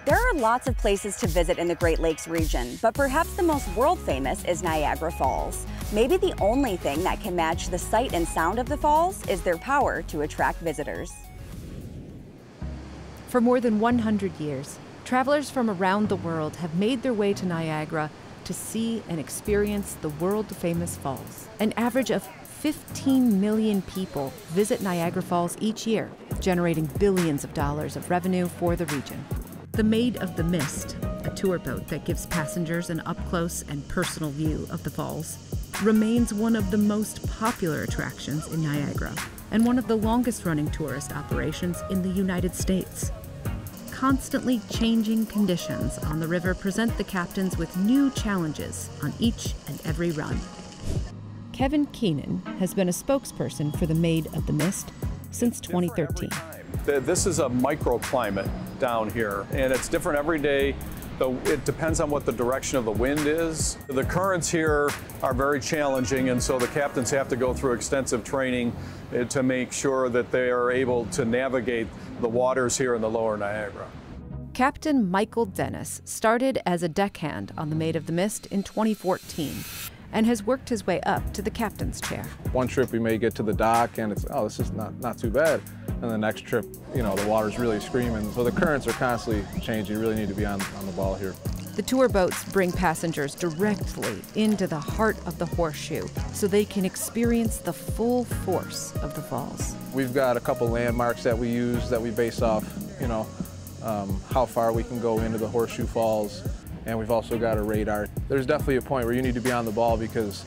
There are lots of places to visit in the Great Lakes region, but perhaps the most world famous is Niagara Falls. Maybe the only thing that can match the sight and sound of the falls is their power to attract visitors. For more than 100 years, travelers from around the world have made their way to Niagara to see and experience the world-famous falls. An average of 15 million people visit Niagara Falls each year, generating billions of dollars of revenue for the region. The Maid of the Mist, a tour boat that gives passengers an up-close and personal view of the falls, remains one of the most popular attractions in Niagara and one of the longest-running tourist operations in the United States. Constantly changing conditions on the river present the captains with new challenges on each and every run. Kevin Keenan has been a spokesperson for the Maid of the Mist since 2013. This is a microclimate down here, and it's different every day. It depends on what the direction of the wind is. The currents here are very challenging, and so the captains have to go through extensive training to make sure that they are able to navigate the waters here in the lower Niagara. Captain Michael Dennis started as a deckhand on the Maid of the Mist in 2014 and has worked his way up to the captain's chair. One trip we may get to the dock and it's, oh, this is not too bad. And the next trip, you know, the water's really screaming. So the currents are constantly changing. You really need to be on the ball here. The tour boats bring passengers directly into the heart of the horseshoe so they can experience the full force of the falls. We've got a couple landmarks that we use that we base off, you know, how far we can go into the horseshoe falls. And we've also got a radar. There's definitely a point where you need to be on the ball because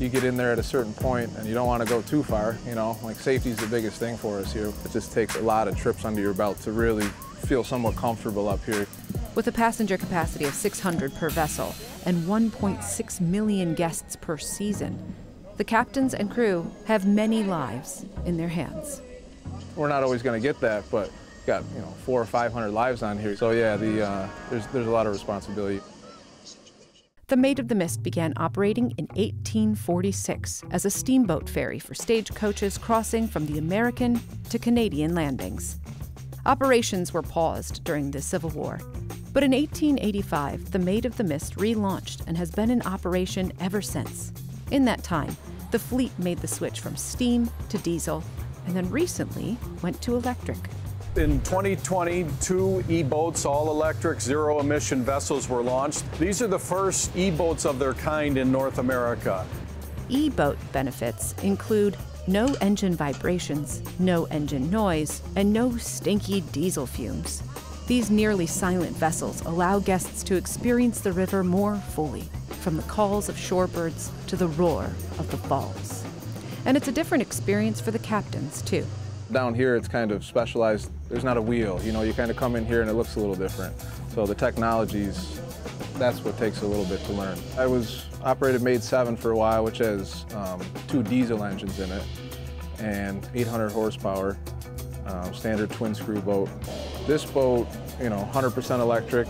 you get in there at a certain point and you don't want to go too far, you know, like safety is the biggest thing for us here. It just takes a lot of trips under your belt to really feel somewhat comfortable up here. With a passenger capacity of 600 per vessel and 1.6 million guests per season, the captains and crew have many lives in their hands. We're not always going to get that, but got, you know, 400 or 500 lives on here. So yeah, there's a lot of responsibility. The Maid of the Mist began operating in 1846 as a steamboat ferry for stagecoaches crossing from the American to Canadian landings. Operations were paused during the Civil War, but in 1885, the Maid of the Mist relaunched and has been in operation ever since. In that time, the fleet made the switch from steam to diesel, and then recently went to electric. In 2020, 2 e-boats, all electric, zero-emission vessels were launched. These are the first e-boats of their kind in North America. E-boat benefits include no engine vibrations, no engine noise, and no stinky diesel fumes. These nearly silent vessels allow guests to experience the river more fully, from the calls of shorebirds to the roar of the falls. And it's a different experience for the captains, too. Down here, it's kind of specialized. There's not a wheel. You know, you kind of come in here and it looks a little different. So the technologies, that's what takes a little bit to learn. I operated Maid 7 for a while, which has 2 diesel engines in it and 800 horsepower, standard twin screw boat. This boat, you know, 100% electric,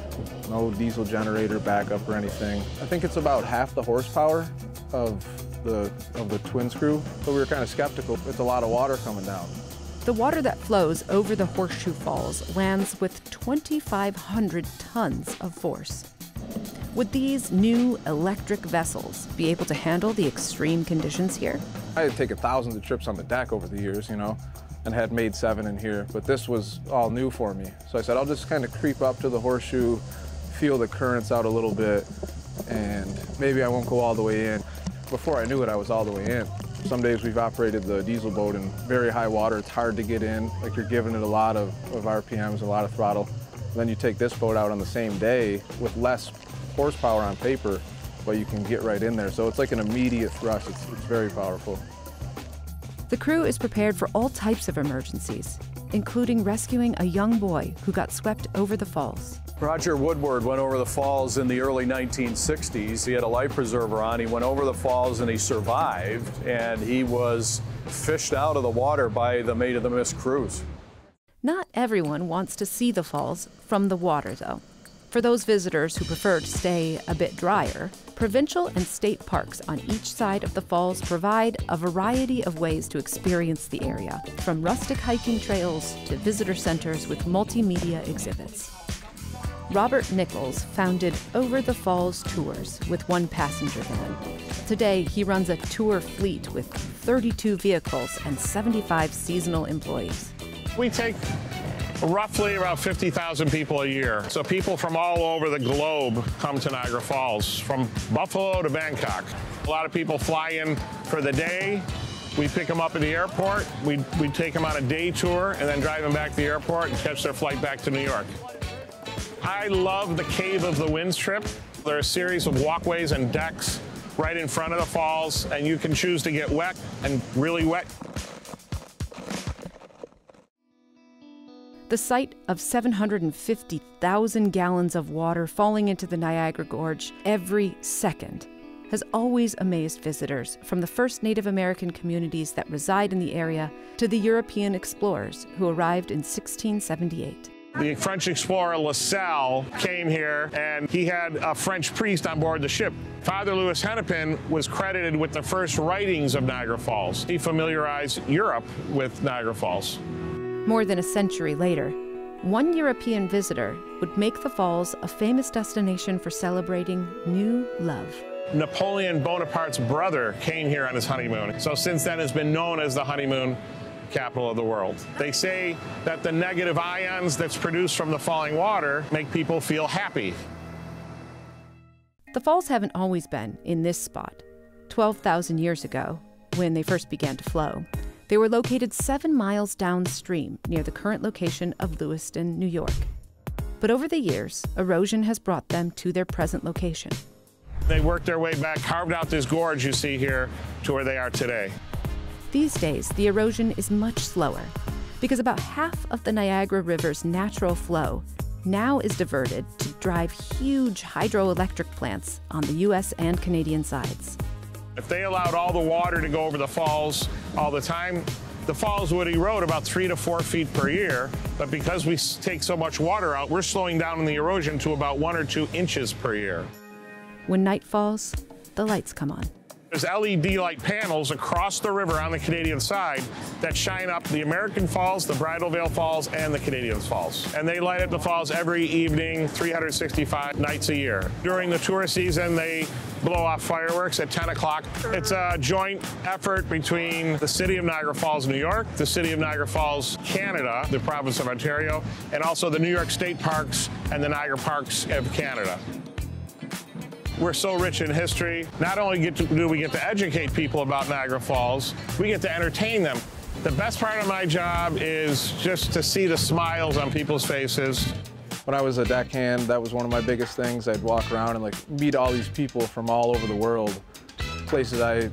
no diesel generator backup or anything. I think it's about half the horsepower of the twin screw, so we were kind of skeptical. It's a lot of water coming down. The water that flows over the Horseshoe Falls lands with 2,500 tons of force. Would these new electric vessels be able to handle the extreme conditions here? I had taken thousands of trips on the deck over the years, you know, and had Maid 7 in here, but this was all new for me. So I said, I'll just kind of creep up to the horseshoe, feel the currents out a little bit, and maybe I won't go all the way in. Before I knew it, I was all the way in. Some days we've operated the diesel boat in very high water. It's hard to get in, like you're giving it a lot of RPMs, a lot of throttle. And then you take this boat out on the same day with less horsepower on paper, but you can get right in there. So it's like an immediate thrust. It's very powerful. The crew is prepared for all types of emergencies, including rescuing a young boy who got swept over the falls. Roger Woodward went over the falls in the early 1960s. He had a life preserver on. He went over the falls and he survived, and he was fished out of the water by the Maid of the Mist crews. Not everyone wants to see the falls from the water, though. For those visitors who prefer to stay a bit drier, provincial and state parks on each side of the falls provide a variety of ways to experience the area, from rustic hiking trails to visitor centers with multimedia exhibits. Robert Nichols founded Over the Falls Tours with one passenger van. Today, he runs a tour fleet with 32 vehicles and 75 seasonal employees. We take roughly around 50,000 people a year. So people from all over the globe come to Niagara Falls, from Buffalo to Bangkok. A lot of people fly in for the day. We pick them up at the airport. We take them on a day tour and then drive them back to the airport and catch their flight back to New York. I love the Cave of the Winds trip. There are a series of walkways and decks right in front of the falls, and you can choose to get wet and really wet. The sight of 750,000 gallons of water falling into the Niagara Gorge every second has always amazed visitors, from the first Native American communities that reside in the area to the European explorers who arrived in 1678. The French explorer La Salle came here, and he had a French priest on board the ship. Father Louis Hennepin was credited with the first writings of Niagara Falls. He familiarized Europe with Niagara Falls. More than a century later, one European visitor would make the falls a famous destination for celebrating new love. Napoleon Bonaparte's brother came here on his honeymoon. So since then, it's been known as the honeymoon capital of the world. They say that the negative ions that's produced from the falling water make people feel happy. The falls haven't always been in this spot. 12,000 years ago, when they first began to flow, they were located 7 miles downstream near the current location of Lewiston, New York. But over the years, erosion has brought them to their present location. They worked their way back, carved out this gorge you see here to where they are today. These days, the erosion is much slower because about half of the Niagara River's natural flow now is diverted to drive huge hydroelectric plants on the U.S. and Canadian sides. If they allowed all the water to go over the falls all the time, the falls would erode about 3 to 4 feet per year. But because we take so much water out, we're slowing down in the erosion to about 1 or 2 inches per year. When night falls, the lights come on. There's LED light panels across the river on the Canadian side that shine up the American Falls, the Bridal Veil Falls, and the Canadian Falls. And they light up the falls every evening, 365 nights a year. During the tourist season, they blow off fireworks at 10 o'clock. It's a joint effort between the City of Niagara Falls, New York, the City of Niagara Falls, Canada, the province of Ontario, and also the New York State Parks and the Niagara Parks of Canada. We're so rich in history. Not only do we get to educate people about Niagara Falls, we get to entertain them. The best part of my job is just to see the smiles on people's faces. When I was a deckhand, that was one of my biggest things. I'd walk around and meet all these people from all over the world, places I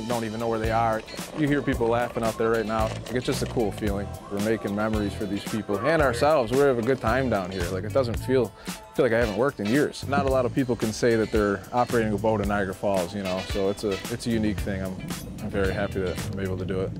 don't even know where they are. You hear people laughing out there right now. It's just a cool feeling. We're making memories for these people and ourselves. We have a good time down here. It doesn't feel like I haven't worked in years. Not a lot of people can say that they're operating a boat in Niagara Falls, so it's a unique thing. I'm very happy that I'm able to do it.